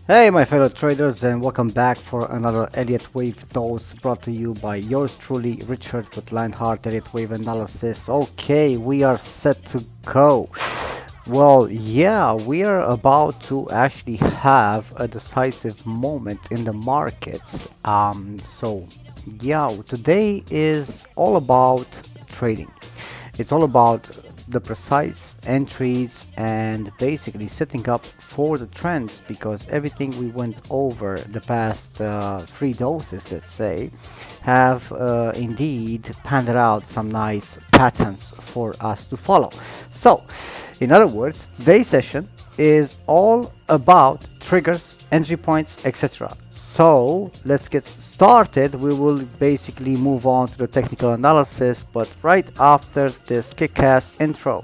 Hey my fellow traders, and welcome back for another Elliott Wave dose brought to you by yours truly Richard with Lionheart Elliott Wave Analysis. Okay, we are set to go. Well, yeah, we are about to actually have a decisive moment in the markets. Today is all about trading. It's all about the precise entries and basically setting up for the trends, because everything we went over the past three doses, let's say, have indeed panned out some nice patterns for us to follow. So, in other words, today's session is all about triggers, entry points, etc. So let's get started. We will basically move on to the technical analysis, but right after this kick-ass intro.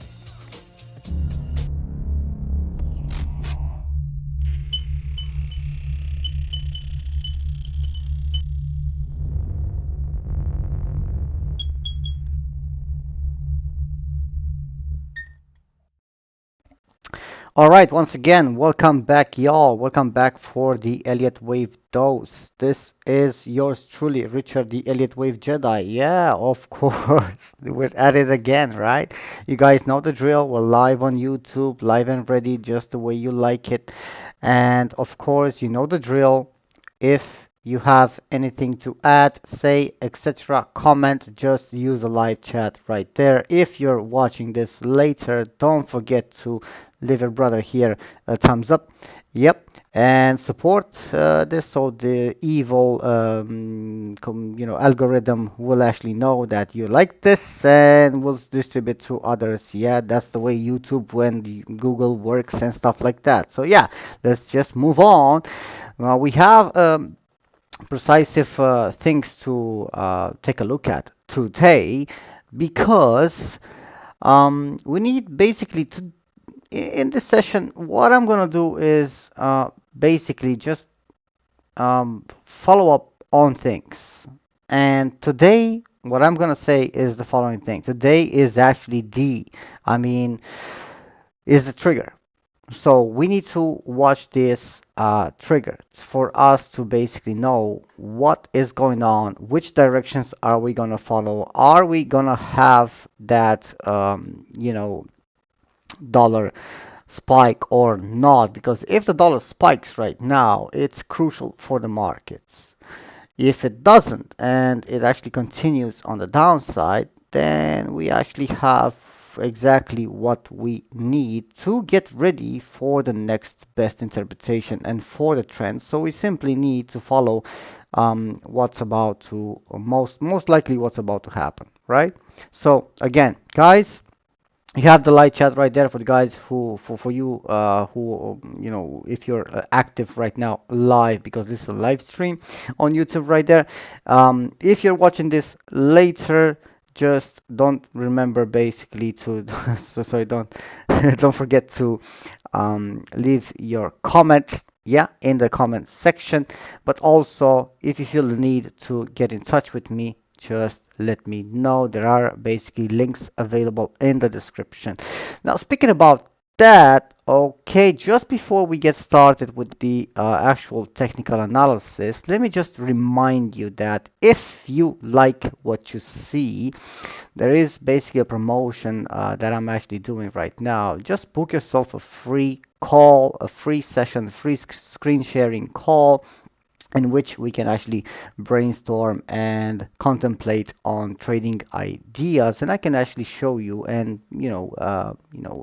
All right, once again, welcome back, y'all. Welcome back for the Elliott Wave dose. This is yours truly, Richard, the Elliott Wave Jedi. Yeah, of course. We're at it again, right? You guys know the drill. We're live on YouTube, live and ready, just the way you like it. And of course, you know the drill. If you have anything to add, say, etc., comment, just use the live chat right there. If you're watching this later, don't forget to leave your brother here a thumbs up. Yep, and support this, so the evil algorithm will actually know that you like this and will distribute to others. Yeah, that's the way YouTube when Google works and stuff like that. So yeah, let's just move on. We have precise things to take a look at today, because we need basically to, in this session, what I'm gonna do is basically just follow up on things. And today, what I'm gonna say is the following thing. Today is actually is the trigger. So we need to watch this trigger for us to basically know what is going on, which directions are we gonna follow. Are we gonna have that dollar spike or not? Because if the dollar spikes right now, it's crucial for the markets. If it doesn't and it actually continues on the downside, then we actually have exactly what we need to get ready for the next best interpretation and for the trend. So we simply need to follow what's about to most likely what's about to happen, right? So again, guys, you have the live chat right there for the guys who for you who if you're active right now live, because this is a live stream on YouTube right there. If you're watching this later, just don't remember basically to so sorry, don't don't forget to leave your comments, yeah, in the comment section. But also, if you feel the need to get in touch with me, just let me know. There are basically links available in the description. Now, speaking about that, okay, just before we get started with the actual technical analysis, let me just remind you that if you like what you see, there is basically a promotion that I'm actually doing right now. Just book yourself a free call, a free session, free screen sharing call, in which we can actually brainstorm and contemplate on trading ideas, and I can actually show you and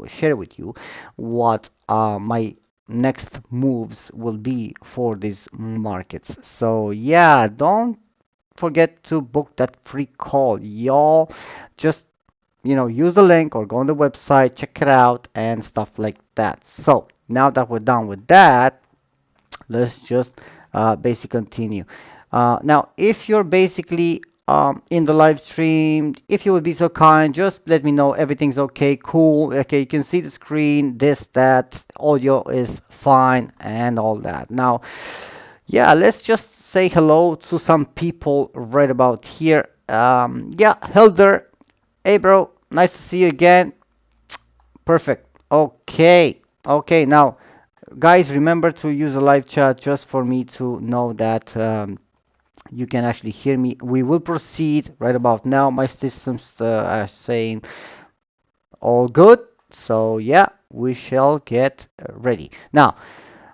share with you what my next moves will be for these markets. So yeah, don't forget to book that free call, y'all. Just use the link or go on the website, check it out and stuff like that. So now that we're done with that, let's just basically continue. Now, if you're basically in the live stream, if you would be so kind, just let me know everything's okay, cool. Okay, you can see the screen, this, that, audio is fine, and all that. Now, yeah, let's just say hello to some people right about here. Yeah, Helder, hey bro, nice to see you again. Perfect. Okay, okay, now. Guys, remember to use a live chat just for me to know that you can actually hear me. We will proceed right about now. My systems are saying all good. So yeah, we shall get ready. Now,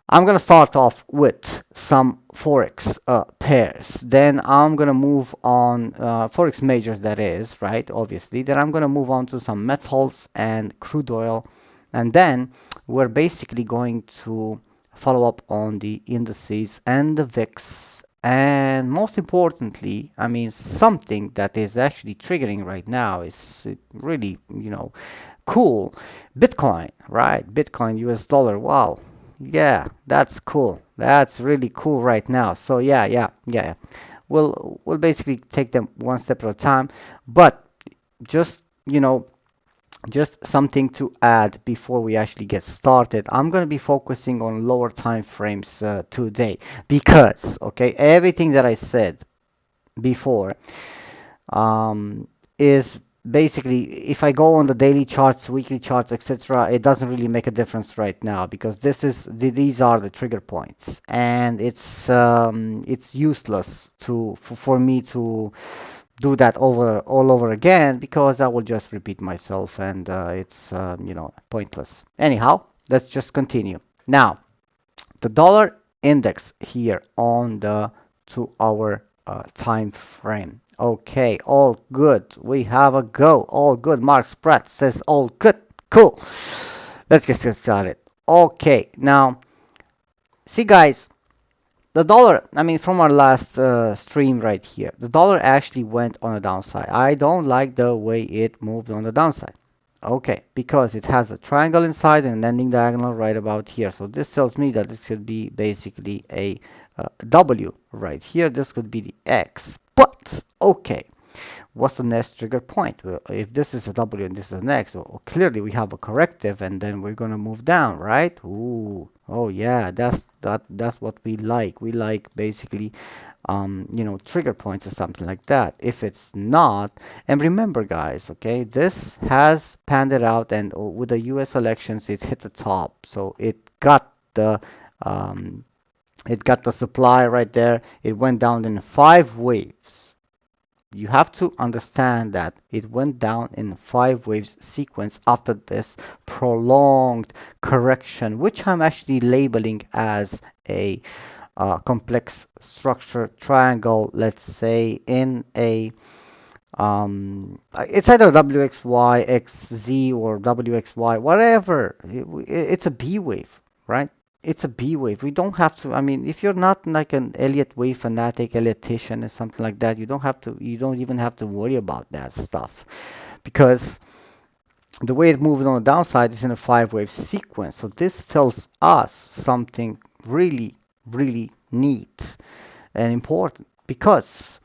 I'm gonna start off with some Forex pairs. Then I'm gonna move on Forex majors, that is, right? Obviously. Then I'm gonna move on to some metals and crude oil, and then we're basically going to follow up on the indices and the VIX. And most importantly, I mean, something that is actually triggering right now is really, cool. Bitcoin, right? Bitcoin, US dollar. Wow. Yeah, that's cool. That's really cool right now. So yeah. We'll basically take them one step at a time, but just just something to add before we actually get started. I'm going to be focusing on lower time frames today because okay, everything that I said before is basically if I go on the daily charts, weekly charts, etc., it doesn't really make a difference right now because these are the trigger points, and it's useless for me to do that all over again because I will just repeat myself, and it's pointless. Anyhow, let's just continue. Now, the dollar index here on the 2 hour time frame. Okay, all good. We have a go. All good. Mark Spratt says all good. Cool. Let's get started. Okay, now, see guys, the dollar, I mean, from our last stream right here, the dollar actually went on a downside. I don't like the way it moved on the downside. Okay, because it has a triangle inside and an ending diagonal right about here. So this tells me that this could be basically a W right here. This could be the X. But, okay, what's the next trigger point? Well, if this is a W and this is an X, well, clearly we have a corrective, and then we're gonna move down, right? Ooh, oh yeah, that's what we like. We like basically, trigger points or something like that. If it's not, and remember, guys, okay, this has panned it out, and with the U.S. elections, it hit the top, so um, it got the supply right there. It went down in 5 waves. You have to understand that it went down in 5 waves sequence after this prolonged correction, which I'm actually labeling as a complex structure triangle, let's say in a it's either WXY, XZ, or WXY, whatever. It's a B wave, right? It's a B wave. We don't have to, I mean, if you're not like an Elliott wave fanatic, Elliottian, or something like that, you don't even have to worry about that stuff because the way it moved on the downside is in a 5 wave sequence. So this tells us something really, really neat and important because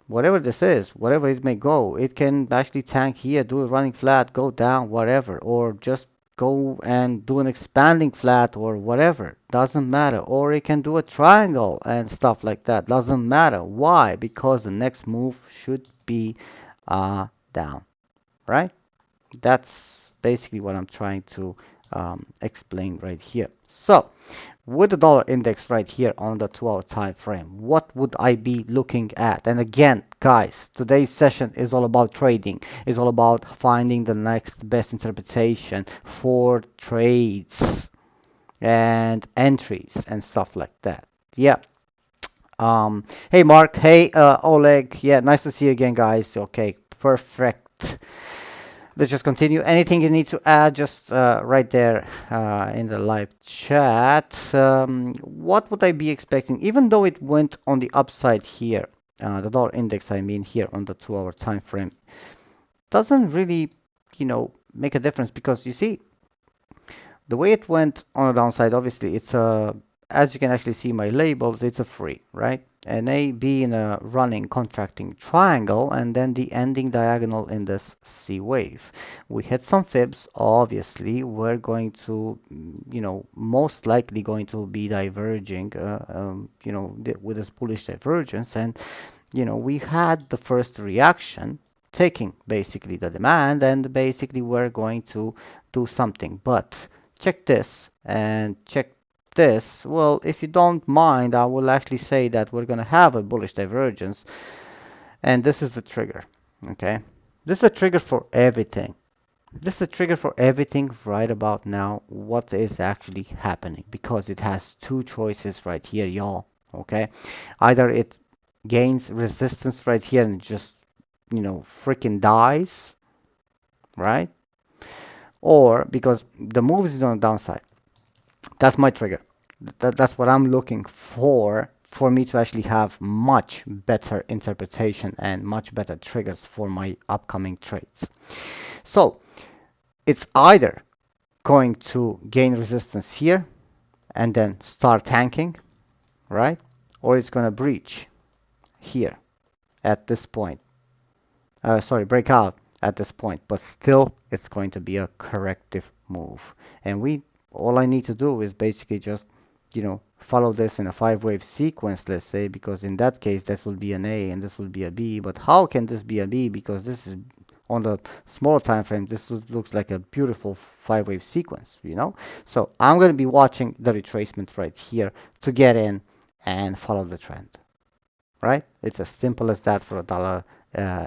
whatever this is, whatever it may go, it can actually tank here, do a running flat, go down, whatever, or just go and do an expanding flat or whatever. Doesn't matter. Or it can do a triangle and stuff like that. Doesn't matter. Why? Because the next move should be down, right? That's basically what I'm trying to explain right here. So, with the dollar index right here on the 2 hour time frame, what would I be looking at? And again, guys, today's session is all about trading. It's all about finding the next best interpretation for trades and entries and stuff like that. Yeah. Hey Mark, hey Oleg. Yeah, nice to see you again, guys. Okay, perfect. Let's just continue. Anything you need to add, just right there in the live chat. What would I be expecting? Even though it went on the upside here, the dollar index, I mean, here on the 2 hour time frame, doesn't really, make a difference because you see, the way it went on the downside, obviously, it's a, as you can actually see my labels, it's a free, right? And A, B in a running contracting triangle, and then the ending diagonal in this C wave. We hit some fibs, obviously, we're going to, most likely going to be diverging, with this bullish divergence. And, we had the first reaction, taking basically the demand, and basically we're going to do something. But check this and check this, well, if you don't mind, I will actually say that we're going to have a bullish divergence, and this is the trigger. Okay, this is a trigger for everything. This is a trigger for everything right about now, what is actually happening, because it has two choices right here, y'all. Okay, either it gains resistance right here and just, you know, freaking dies, right? Or because the move is on the downside. That's my trigger. That's what I'm looking for me to actually have much better interpretation and much better triggers for my upcoming trades. So it's either going to gain resistance here and then start tanking, right? Or it's going to breach here at this point. Break out at this point, but still it's going to be a corrective move. And all I need to do is basically just, you know, follow this in a 5-wave sequence, let's say, because in that case this will be an A and this will be a B. But how can this be a B? Because this is on the smaller time frame, this looks like a beautiful 5-wave sequence, you know. So I'm going to be watching the retracement right here to get in and follow the trend, right? It's as simple as that for a dollar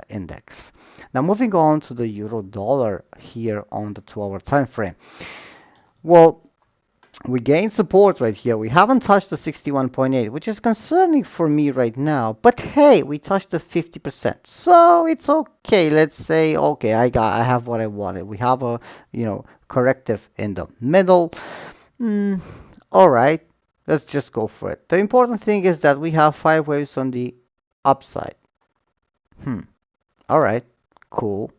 index. Now moving on to the euro dollar here on the 2-hour time frame. Well, we gained support right here. We haven't touched the 61.8, which is concerning for me right now. But hey, we touched the 50%, so it's okay. Let's say, okay, I have what I wanted. We have a, you know, corrective in the middle. All right, let's just go for it. The important thing is that we have 5 waves on the upside. All right, cool.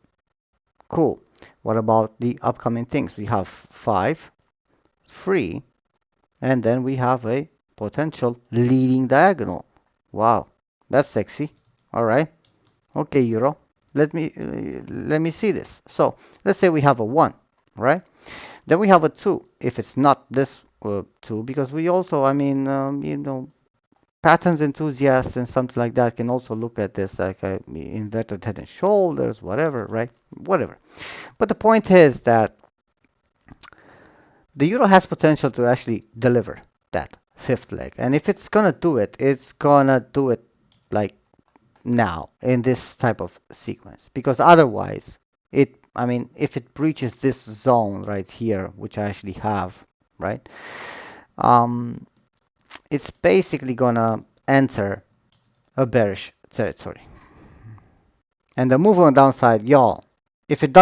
What about the upcoming things? We have 5, 3, and then we have a potential leading diagonal. Wow, that's sexy. All right. Okay, euro. Let me see this. So let's say we have a 1, right? Then we have a 2. If it's not this 2, because we also, I mean, you know, patterns enthusiasts and something like that can also look at this like a inverted head and shoulders, whatever, right? Whatever. But the point is that the euro has potential to actually deliver that 5th leg. And if it's gonna do it, it's gonna do it like now in this type of sequence. Because otherwise, I mean, if it breaches this zone right here, which I actually have, right? It's basically gonna enter a bearish territory. And the move on the downside, y'all, if it's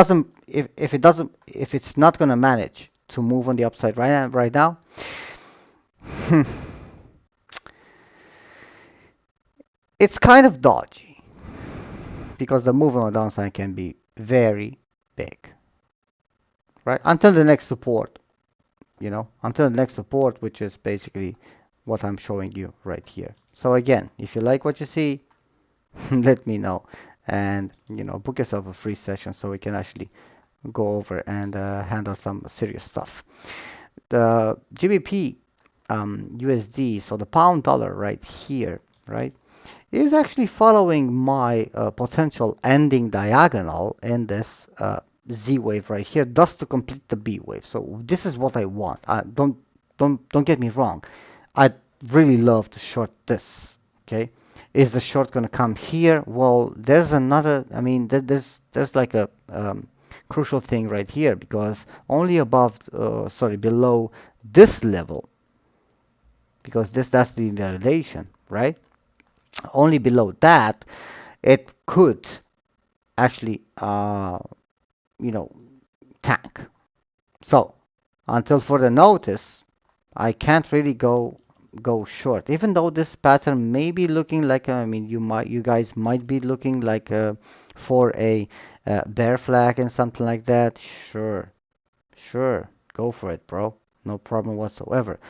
not gonna manage to move on the upside right now, it's kind of dodgy because the move on the downside can be very big, right? Until the next support, you know, until the next support, which is basically what I'm showing you right here. So again, if you like what you see, let me know, and you know, book yourself a free session so we can actually go over and handle some serious stuff. The GBP USD, so the pound dollar right here, right, is actually following my potential ending diagonal in this Z wave right here, thus to complete the B wave. So this is what I want. Don't get me wrong. I'd really love to short this. Okay, is the short gonna come here? Well, there's another. I mean, there's like a crucial thing right here, because only below this level, because that's the invalidation, right? Only below that, it could actually, you know, tank. So until further notice, I can't really go short, even though this pattern may be looking like, I mean, you guys might be looking like for a bear flag and something like that. Sure, go for it, bro. No problem whatsoever.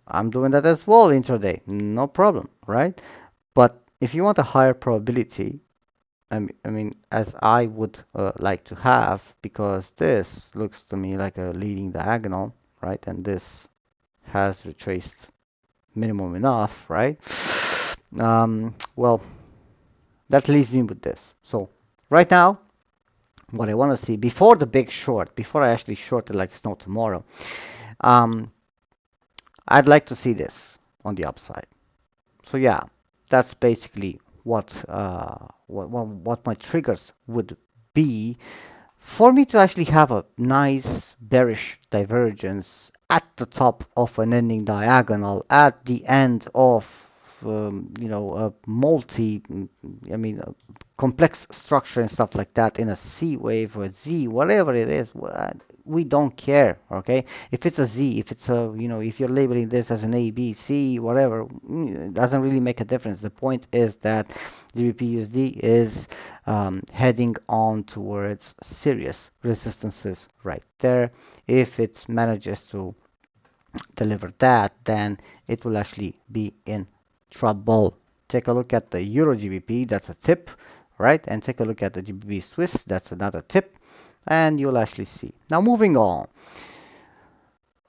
I'm doing that as well intraday, no problem, right? But if you want a higher probability, I mean, as I would like to have, because this looks to me like a leading diagonal, right? And this has retraced minimum enough, right? Well, that leaves me with this. So right now, what I want to see before the big short, before I actually short it like it's no tomorrow, I'd like to see this on the upside. So yeah, that's basically what my triggers would be for me to actually have a nice bearish divergence at the top of an ending diagonal at the end of a complex structure and stuff like that in a C wave or a Z, whatever it is. We don't care, okay? If it's a Z, if it's a, if you're labeling this as an A, B, C, whatever, it doesn't really make a difference. The point is that GBPUSD is heading on towards serious resistances right there. If it manages to deliver that, then it will actually be in trouble. Take a look at the Euro GBP, that's a tip, right? And take a look at the GBP Swiss, that's another tip, and you'll actually see. Now moving on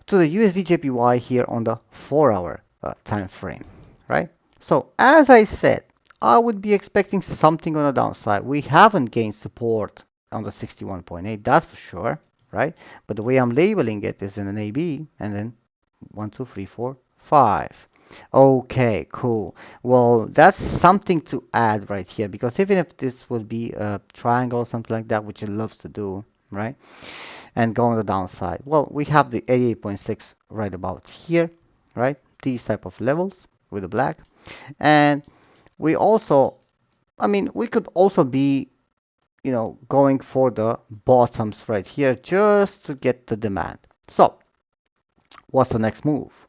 to the USDJPY here on the 4-hour time frame, right? So as I said, I would be expecting something on the downside. We haven't gained support on the 61.8, that's for sure, right? But the way I'm labeling it is in an AB, and then 1, 2, 3, 4, 5. Okay, cool. Well, that's something to add right here, because even if this would be a triangle or something like that, which it loves to do, right? And go on the downside. Well, we have the 88.6 right about here, right? These type of levels with the black. And we also, we could also be, going for the bottoms right here just to get the demand. So, what's the next move?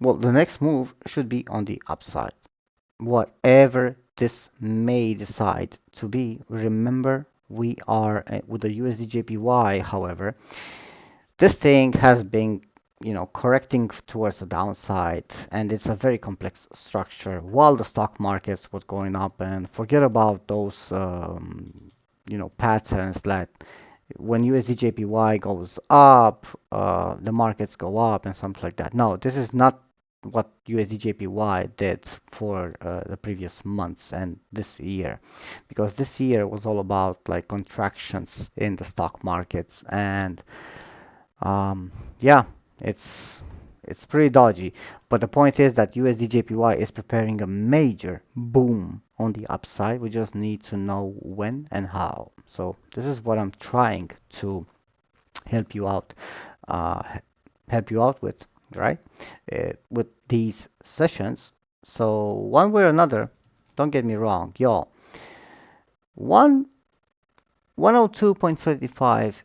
Well, the next move should be on the upside. Whatever this may decide to be, remember we are with the USDJPY, however, this thing has been, correcting towards the downside, and it's a very complex structure while the stock markets was going up. And forget about those, patterns that when USDJPY goes up, the markets go up and something like that. No, this is not what USDJPY did for the previous months and this year, because this year was all about like contractions in the stock markets, and yeah, it's pretty dodgy. But the point is that USDJPY is preparing a major boom on the upside. We just need to know when and how. So this is what I'm trying to help you out with, right? With these sessions. So one way or another, don't get me wrong, y'all. 102.35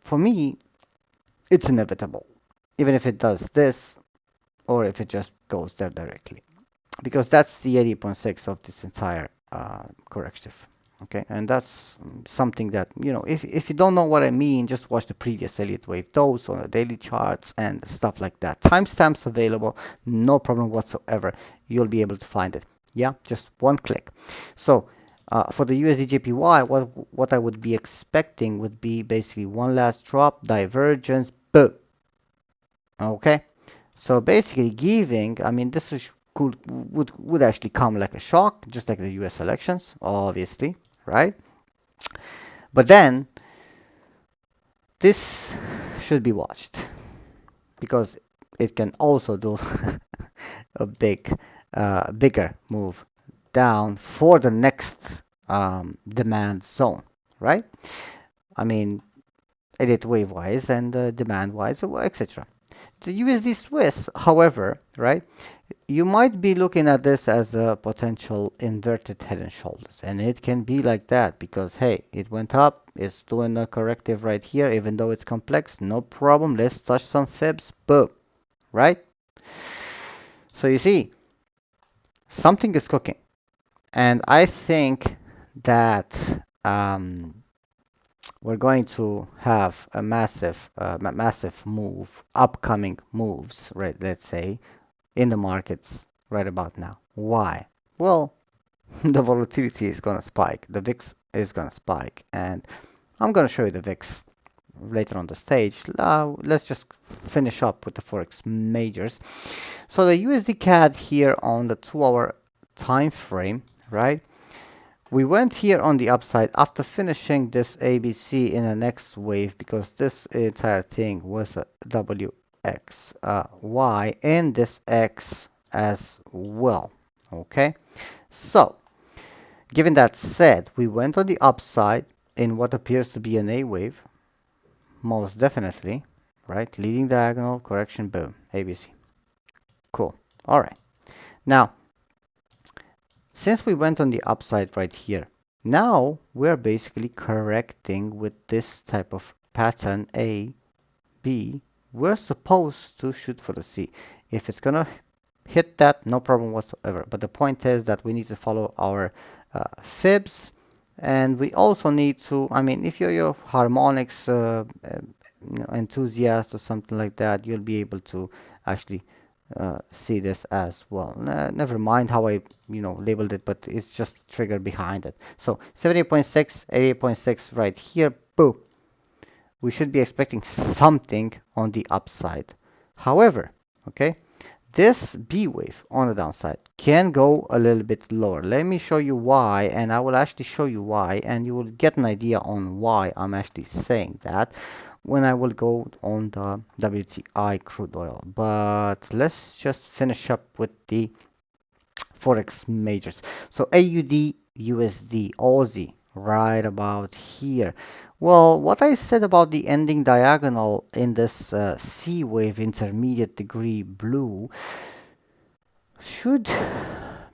for me, it's inevitable, even if it does this or if it just goes there directly, because that's the 80.6 of this entire corrective. Okay, and that's something that, if you don't know what I mean, just watch the previous Elliott wave, those on the daily charts and stuff like that. Timestamps available, no problem whatsoever. You'll be able to find it. Yeah, just one click. So for the USDJPY, what I would be expecting would be basically one last drop, divergence, boom. Okay, so basically giving, this is would actually come like a shock, just like the US elections, obviously, right? But then this should be watched, because it can also do a bigger move down for the next demand zone, right? Elliott wave wise and demand wise, etc. The USD Swiss, however, right, you might be looking at this as a potential inverted head and shoulders, and it can be like that because, hey, it went up, it's doing a corrective right here, even though it's complex, no problem. Let's touch some fibs, boom, right? So you see, something is cooking, and I think that we're going to have a massive move, upcoming moves, right? Let's say in the markets right about now. Why? Well, the volatility is gonna spike, the VIX is gonna spike, and I'm gonna show you the VIX later on the stage. Let's just finish up with the Forex majors. So the USDCAD here on the 2-hour time frame, right? We went here on the upside after finishing this ABC in the next wave, because this entire thing was a WXY and this X as well. Okay, so given that said, we went on the upside in what appears to be an A wave, most definitely, right? Leading diagonal, correction, boom, ABC. Cool. All right. Now, since we went on the upside right here, now we're basically correcting with this type of pattern A, B. We're supposed to shoot for the C. If it's gonna hit that, no problem whatsoever. But the point is that we need to follow our fibs, and we also need to, I mean, if you're your harmonics enthusiast or something like that, you'll be able to actually see this as well. Never mind how I labeled it, but it's just trigger behind it. So 78.6, 88.6 right here, boom. We should be expecting something on the upside. However, okay, this B wave on the downside can go a little bit lower. Let me show you why, and I will actually show you why, and you will get an idea on why I'm actually saying that when I will go on the WTI crude oil. But let's just finish up with the Forex majors. So AUD, USD, Aussie, right about here. Well, what I said about the ending diagonal in this C wave intermediate degree blue should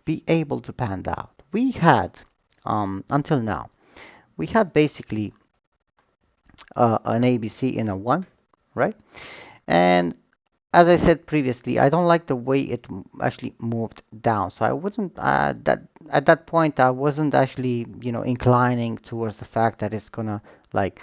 be able to pan out. We had, until now, we had basically an ABC in a 1, right? And as I said previously, I don't like the way it actually moved down. So I wouldn't that at that point I wasn't actually inclining towards the fact that it's gonna like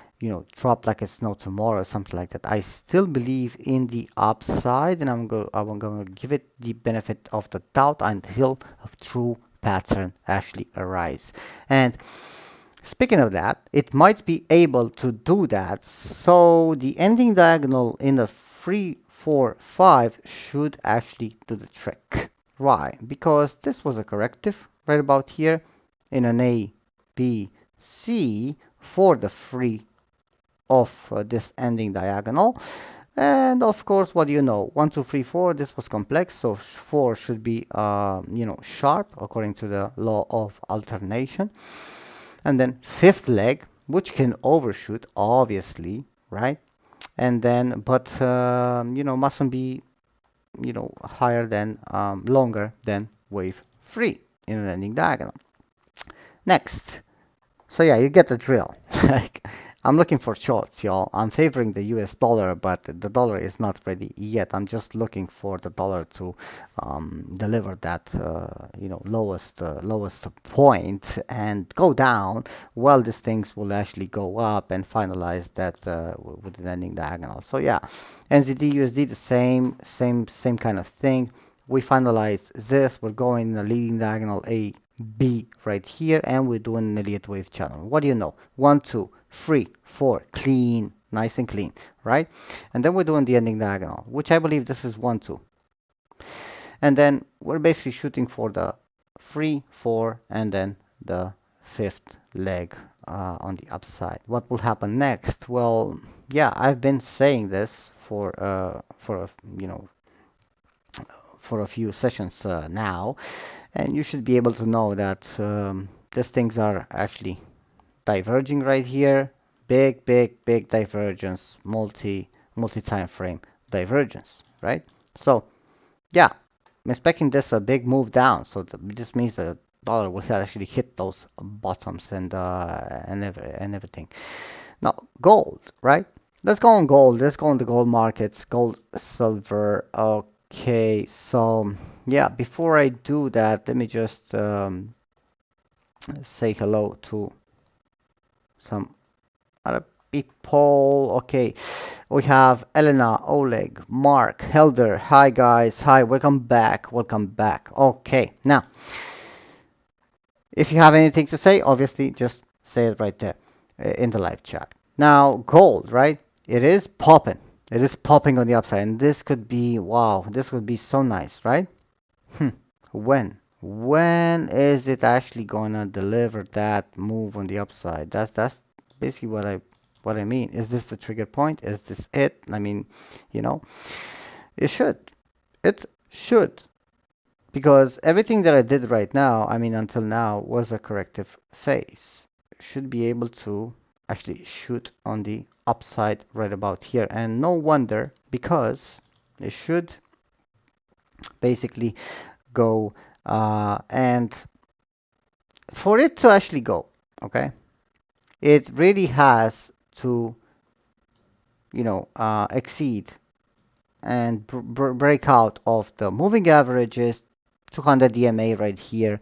drop like it's no tomorrow or something like that. I still believe in the upside, and I'm gonna give it the benefit of the doubt until a true pattern actually arise. And speaking of that, it might be able to do that. So the ending diagonal in the 3, 4, 5 should actually do the trick. Why? Because this was a corrective right about here in an A, B, C for the free of this ending diagonal. And of course, what do you know? 1, 2, 3, 4. This was complex, so 4 should be sharp according to the law of alternation. And then fifth leg, which can overshoot, obviously, right? And then, but mustn't be, higher than, longer than wave 3 in an ending diagonal. Next, so yeah, you get the drill. Like, I'm looking for shorts, y'all. I'm favoring the US dollar, but the dollar is not ready yet. I'm just looking for the dollar to deliver that, lowest point and go down, while these things will actually go up and finalize that with an ending diagonal. So yeah, NZDUSD the same kind of thing. We finalized this. We're going in the leading diagonal A, B right here, and we're doing an Elliott wave channel. What do you know? 1, 2, 3, 4, clean, nice and clean, right? And then we're doing the ending diagonal, which I believe this is 1, 2. And then we're basically shooting for the 3, 4, and then the fifth leg on the upside. What will happen next? Well, yeah, I've been saying this for a few sessions now, and you should be able to know that these things are actually diverging right here. Big divergence, multi time frame divergence, right? So yeah, I'm expecting this a big move down. So this means the dollar will actually hit those bottoms and everything. Now gold, right? Let's go on gold. Let's go on the gold markets. Gold, silver. Okay, so yeah, before I do that, let me just say hello to some other people. Okay, we have Elena, Oleg, Mark, Helder. Hi guys, hi, welcome back. Okay, now if you have anything to say, obviously just say it right there in the live chat. Now gold, right? It is popping. It is popping on the upside, and this could be, wow, this would be so nice, right? When? when is it actually gonna deliver that move on the upside? That's basically what I mean. Is this the trigger point? Is this it? I mean, you know, it should. It should. Because everything that I did right now, I mean, until now, was a corrective phase. Should be able to actually shoot on the upside right about here. And no wonder, because it should basically go and for it to actually go, okay, it really has to, exceed and break out of the moving averages, 200 EMA right here,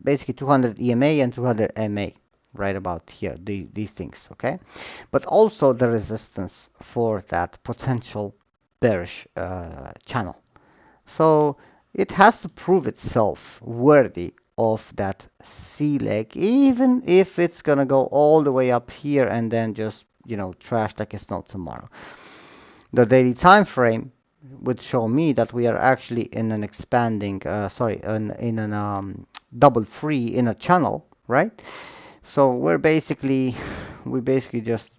basically 200 EMA and 200 MA right about here, these things, okay? But also the resistance for that potential bearish channel. So it has to prove itself worthy of that C leg, even if it's gonna go all the way up here and then just, trash like it's no tomorrow. The daily time frame would show me that we are actually in an expanding, in an double free in a channel, right? So we basically just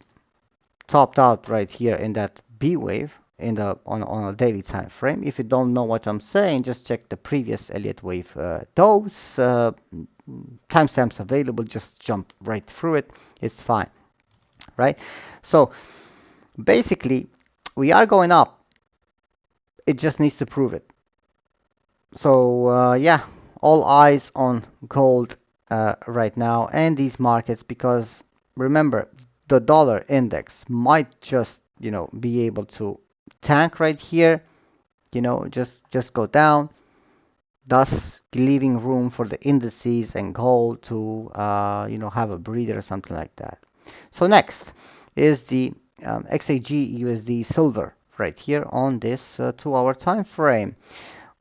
topped out right here in that B wave in the on a daily time frame. If you don't know what I'm saying, just check the previous Elliott wave. Those timestamps available. Just jump right through it. It's fine, right? So basically, we are going up. It just needs to prove it. So yeah, all eyes on gold right now and these markets, because remember, the dollar index might just be able to tank right here, just go down, thus leaving room for the indices and gold to have a breather or something like that. So next is the XAGUSD silver right here on this 2-hour time frame.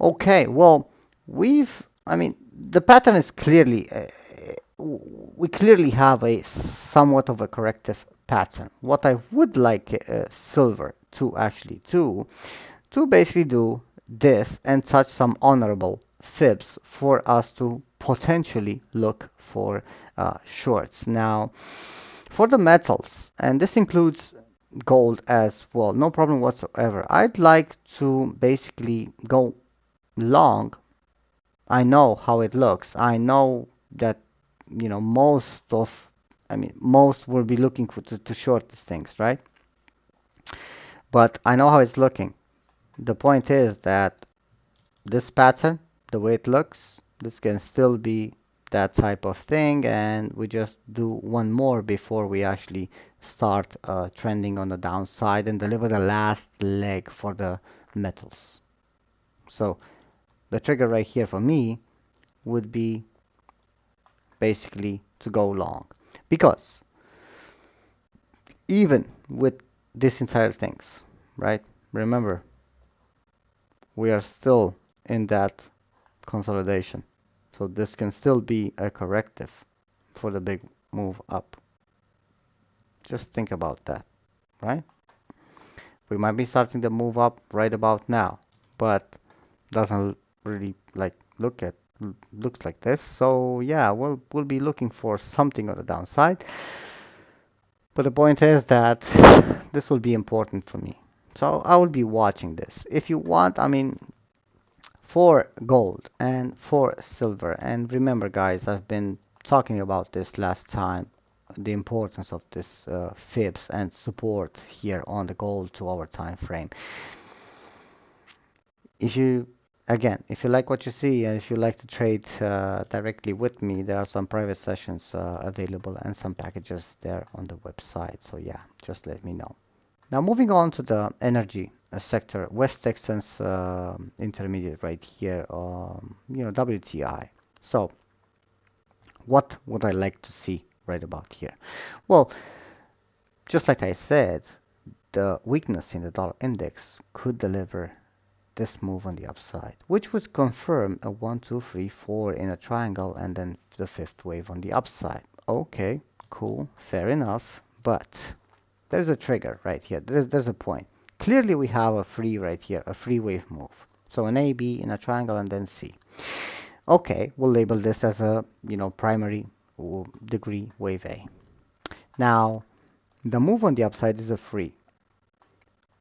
Okay, well, I mean, the pattern is clearly, we clearly have a somewhat of a corrective pattern. What I would like silver to actually do, to basically do this and touch some honorable fibs for us to potentially look for shorts. Now, for the metals, and this includes gold as well, no problem whatsoever. I'd like to basically go long. I know how it looks. I know that most will be looking to short these things, right? But I know how it's looking. The point is that this pattern, the way it looks, this can still be that type of thing, and we just do one more before we actually start trending on the downside and deliver the last leg for the metals. So the trigger right here for me would be basically to go long, because even with this entire things, right, remember, we are still in that consolidation, so this can still be a corrective for the big move up. Just think about that, right? We might be starting to move up right about now, but doesn't really looks like this. So yeah, we'll be looking for something on the downside. But the point is that this will be important for me. So I will be watching this. If you want, I mean, for gold and for silver, and remember guys, I've been talking about this last time, the importance of this fibs and support here on the gold 2-hour time frame. If you like what you see, and if you like to trade directly with me, there are some private sessions available and some packages there on the website. So yeah, just let me know. Now moving on to the energy sector, West Texas intermediate right here, WTI. So what would I like to see right about here? Well, just like I said, the weakness in the dollar index could deliver this move on the upside, which would confirm a 1, 2, 3, 4 in a triangle, and then the fifth wave on the upside. Okay, cool, fair enough, but there's a trigger right here. There's a point. Clearly we have a free right here, a free wave move. So an A, B in a triangle and then C. Okay, we'll label this as a, primary degree wave A. Now, the move on the upside is a free.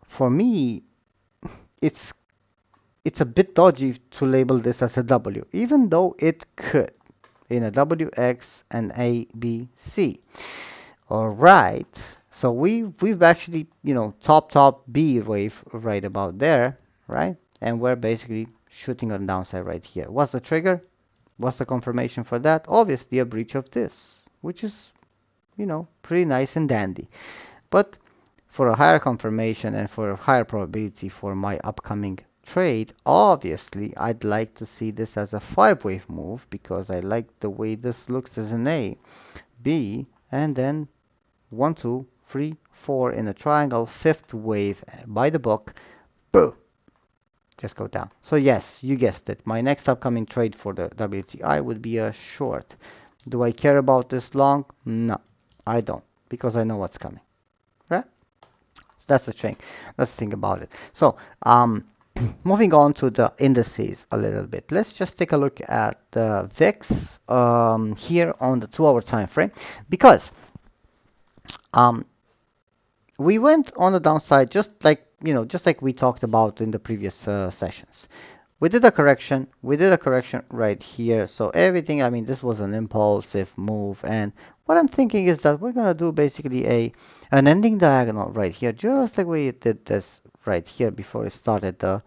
For me, it's a bit dodgy to label this as a W, even though it could in a WX and A, B, C. All right, so we've actually, top B wave right about there, right? And we're basically shooting on the downside right here. What's the trigger? What's the confirmation for that? Obviously a breach of this, which is, pretty nice and dandy. But for a higher confirmation and for a higher probability for my upcoming trade, obviously I'd like to see this as a 5-wave move because I like the way this looks as an A, B, and then 1, 2, 3, 4 in a triangle, 5th wave by the book, boom, just go down. So yes, you guessed it. My next upcoming trade for the WTI would be a short. Do I care about this long? No, I don't, because I know what's coming, right? That's the thing. Let's think about it. So, moving on to the indices a little bit. Let's just take a look at the VIX here on the 2-hour time frame, because we went on the downside just like we talked about in the previous sessions. We did a correction right here. So everything, I mean, this was an impulsive move, and what I'm thinking is that we're gonna do basically an ending diagonal right here, just like we did this right here before it started the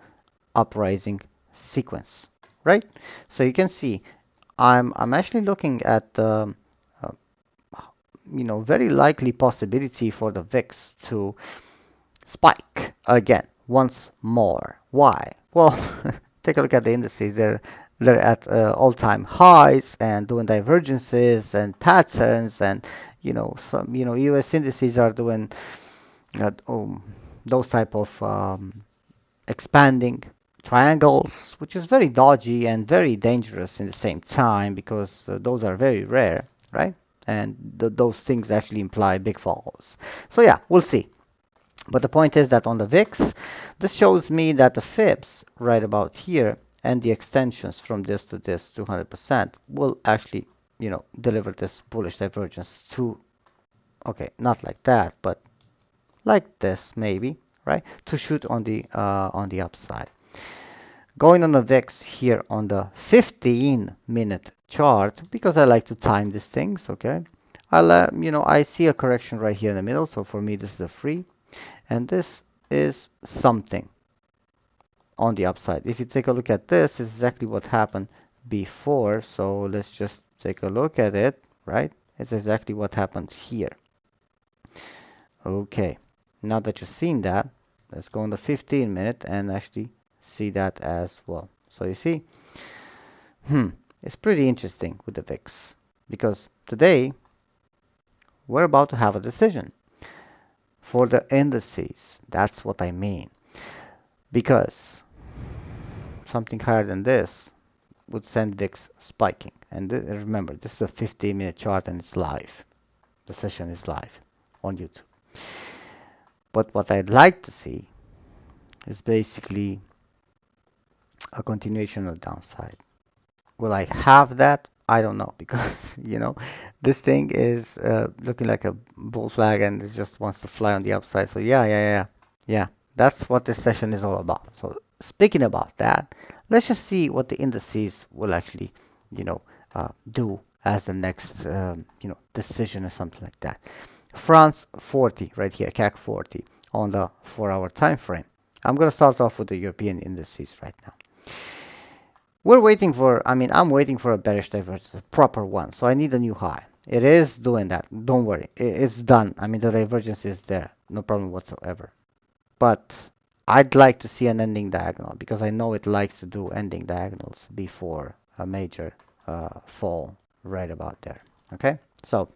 uprising sequence, right? So you can see I'm actually looking at the very likely possibility for the VIX to spike again once more. Why? Well, take a look at the indices. They're at all-time highs and doing divergences and patterns, and some US indices are doing those type of expanding triangles, which is very dodgy and very dangerous in the same time because those are very rare, right? And those things actually imply big falls. So yeah, we'll see. But the point is that on the VIX, this shows me that the fibs right about here and the extensions from this to this 200% will actually, deliver this bullish divergence through, okay, not like that, but like this maybe, right? To shoot on the upside. Going on the VIX here on the 15-minute chart, because I like to time these things, okay? I see a correction right here in the middle, so for me this is a free. And this is something on the upside. If you take a look at this, it's exactly what happened before. So let's just take a look at it, right? It's exactly what happened here. Okay, now that you've seen that, let's go on the 15-minute and actually see that as well. So you see, it's pretty interesting with the VIX because today we're about to have a decision for the indices. That's what I mean, because something higher than this would send VIX spiking. And remember, this is a 15-minute chart and it's live. The session is live on YouTube. But what I'd like to see is basically a continuation of the downside. Will I have that? I don't know, because this thing is looking like a bull flag and it just wants to fly on the upside. So yeah, that's what this session is all about. So speaking about that, let's just see what the indices will actually do as the next decision or something like that. France 40 right here, CAC 40 on the 4-hour time frame. I'm going to start off with the European indices right now. I'm waiting for a bearish divergence, a proper one. So I need a new high. It is doing that. Don't worry. It's done. I mean, the divergence is there. No problem whatsoever. But I'd like to see an ending diagonal because I know it likes to do ending diagonals before a major fall right about there. Okay? So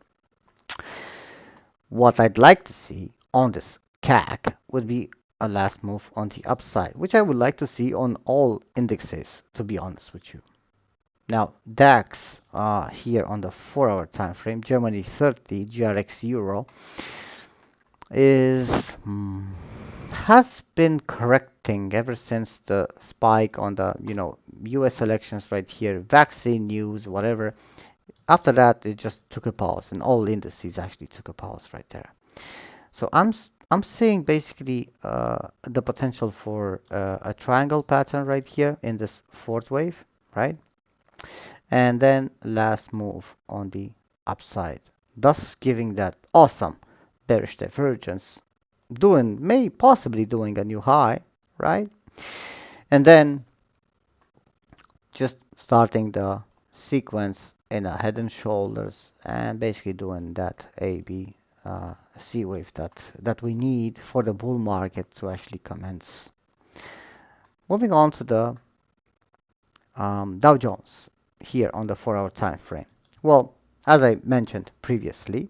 what I'd like to see on this CAC would be a last move on the upside, which I would like to see on all indexes, to be honest with you. Now, DAX here on the 4-hour time frame, Germany 30, GRX Euro has been correcting nothing ever since the spike on the, US elections right here, vaccine news, whatever. After that, it just took a pause, and all indices actually took a pause right there. So I'm seeing basically the potential for a triangle pattern right here in this fourth wave, right? And then last move on the upside, thus giving that awesome bearish divergence, possibly doing a new high, right? And then just starting the sequence in a head and shoulders and basically doing that A, B, C wave that we need for the bull market to actually commence. Moving on to the Dow Jones here on the 4-hour time frame. Well, as I mentioned previously,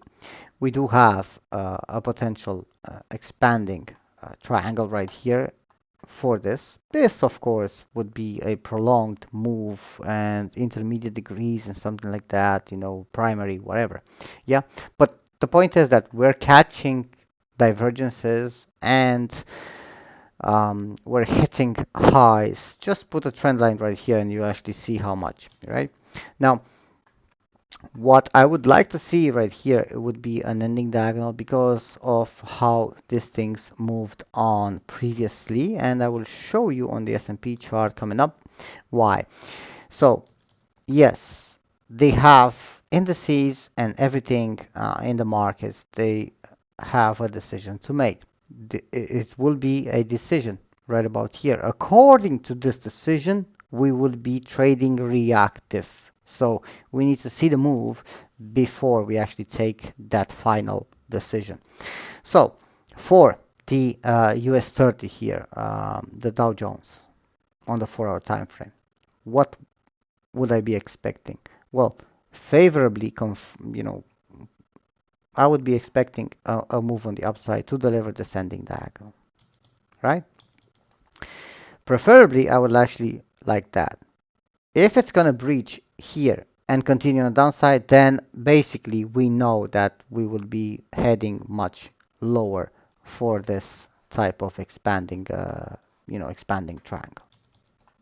we do have a potential expanding triangle right here for this. This, of course, would be a prolonged move and intermediate degrees and something like that, primary, whatever. Yeah, but the point is that we're catching divergences and we're hitting highs. Just put a trend line right here and you actually see how much, right? Now, what I would like to see right here, it would be an ending diagonal because of how these things moved on previously, and I will show you on the S&P chart coming up why. So yes, they have indices and everything in the markets. They have a decision to make. It will be a decision right about here. According to this decision, we will be trading reactive. So we need to see the move before we actually take that final decision. So for the US 30 here, the Dow Jones on the 4-hour time frame, what would I be expecting? Well, favorably, I would be expecting a move on the upside to deliver descending diagonal, right? Preferably, I would actually like that. If it's going to breach here and continue on the downside, then basically we know that we will be heading much lower for this type of expanding, expanding triangle.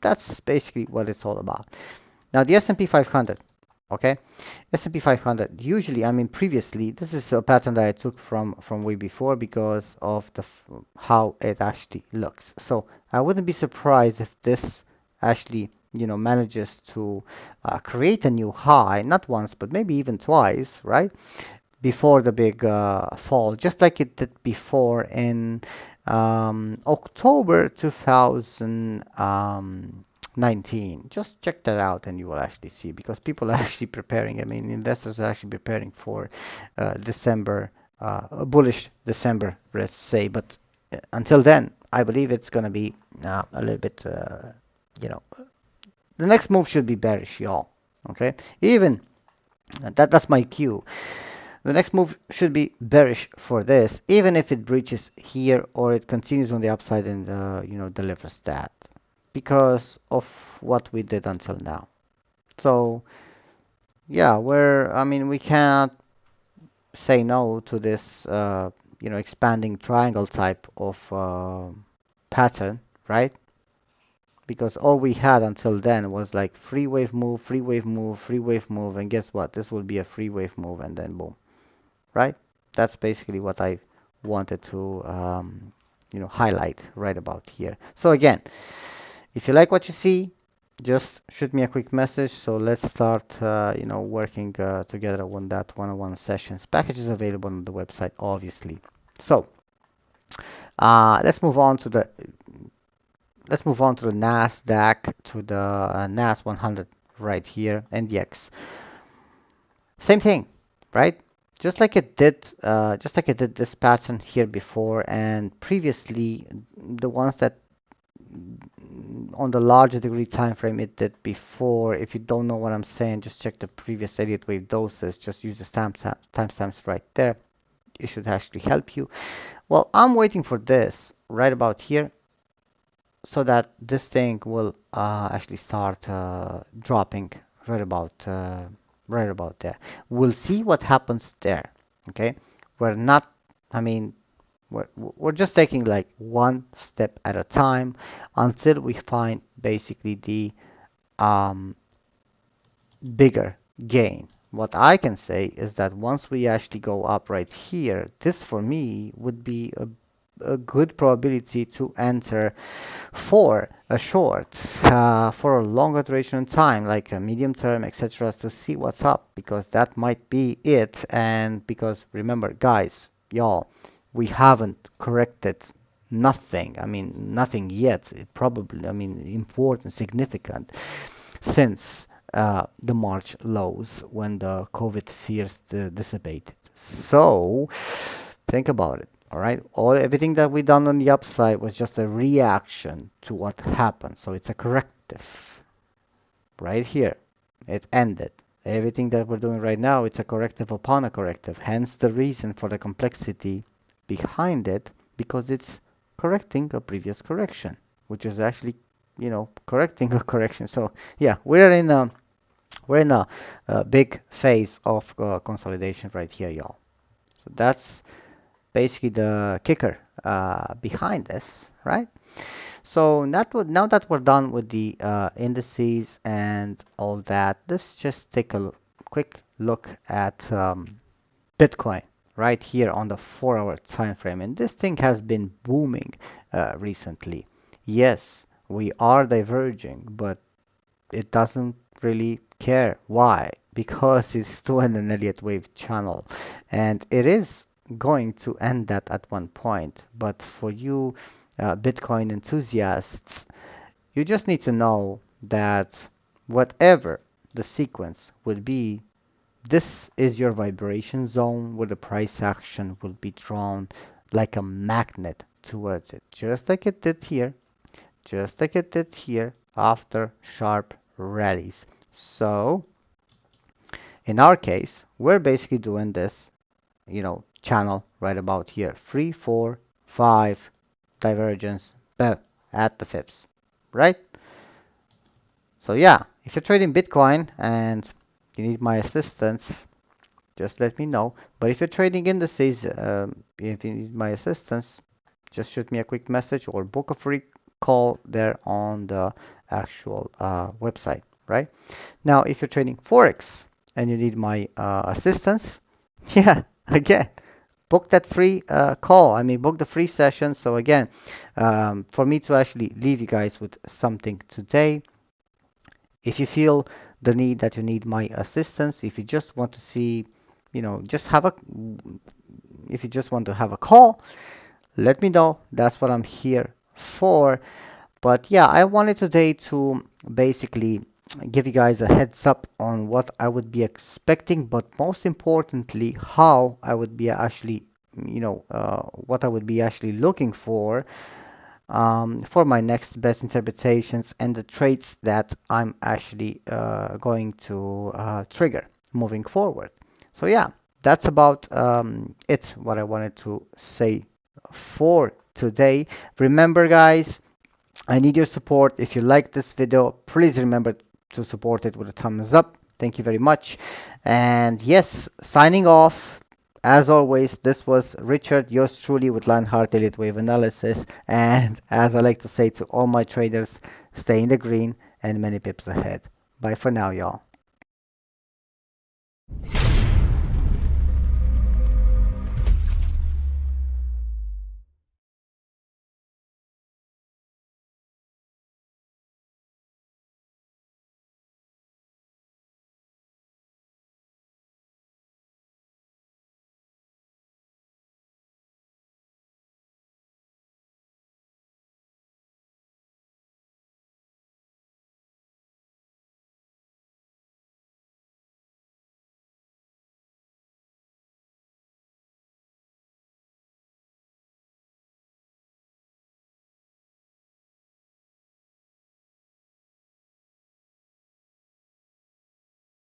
That's basically what it's all about. Now the S&P 500, okay? S&P 500, usually, previously, this is a pattern that I took from way before because of how it actually looks. So I wouldn't be surprised if this actually, manages to create a new high, not once, but maybe even twice, right? Before the big fall, just like it did before in October 2019. Just check that out and you will actually see, because people are actually preparing. Investors are actually preparing for December, bullish December, let's say. But until then, I believe it's going to be a little bit, the next move should be bearish, y'all. Okay, even that's my cue. The next move should be bearish for this, even if it breaches here or it continues on the upside and delivers that, because of what we did until now. So yeah, we can't say no to this expanding triangle type of pattern, right? Because all we had until then was like free wave move, free wave move, free wave move, and guess what? This will be a free wave move, and then boom, right? That's basically what I wanted to highlight right about here. So again, if you like what you see, just shoot me a quick message. So let's start working together on that one-on-one sessions. Package is available on the website, obviously. So let's move on to the Nasdaq, to the NAS 100 right here, NDX. Same thing, right? Just like it did this pattern here before and previously, the ones that on the larger degree time frame it did before. If you don't know what I'm saying, just check the previous Elliott wave doses. Just use the timestamps right there. It should actually help you. Well, I'm waiting for this right about here, so that this thing will actually start dropping right about there. We'll see what happens there. Okay, we're not, We're just taking like one step at a time until we find basically the bigger gain. What I can say is that once we actually go up right here, this for me would be a good probability to enter for a short, for a longer duration of time, like a medium term, etc., to see what's up, because that might be it. And because remember, guys, y'all, we haven't corrected nothing. I mean, nothing yet. It probably, I mean, important, significant since the March lows when the COVID fears dissipated. So think about it. All right, everything that we done on the upside was just a reaction to what happened. So it's a corrective right here. It ended. Everything that we're doing right now, it's a corrective upon a corrective. Hence the reason for the complexity behind it, because it's correcting a previous correction, which is actually, correcting a correction. So yeah, we're in a big phase of consolidation right here, y'all. So that's basically the kicker behind this, right? So now that we're done with the indices and all that, let's just take a quick look at Bitcoin right here on the 4-hour time frame. And this thing has been booming recently. Yes, we are diverging, but it doesn't really care. Why? Because it's still in an Elliott wave channel, and it is going to end that at one point. But for you Bitcoin enthusiasts, you just need to know that whatever the sequence would be, this is your vibration zone where the price action will be drawn like a magnet towards it, just like it did here, just like it did here after sharp rallies. So in our case, we're basically doing this, channel right about here. 3, 4, 5, divergence, at the fips, right? So yeah, if you're trading Bitcoin and you need my assistance, just let me know. But if you're trading indices, if you need my assistance, just shoot me a quick message or book a free call there on the actual website, right? Now, if you're trading Forex and you need my assistance, yeah, again, book that free call. I mean, book the free session. So again, for me to actually leave you guys with something today, if you feel the need that you need my assistance, if you just want to see, if you just want to have a call, let me know. That's what I'm here for. But yeah, I wanted today to basically give you guys a heads up on what I would be expecting, but most importantly, how I would be actually, what I would be actually looking for my next best interpretations and the trades that I'm actually going to trigger moving forward. So yeah, that's about it, what I wanted to say for today. Remember, guys, I need your support. If you like this video, please remember to support it with a thumbs up. Thank you very much. And yes, signing off. As always, this was Richard, yours truly, with Lionheart-EWA Wave Analysis. And as I like to say to all my traders, stay in the green and many pips ahead. Bye for now, y'all.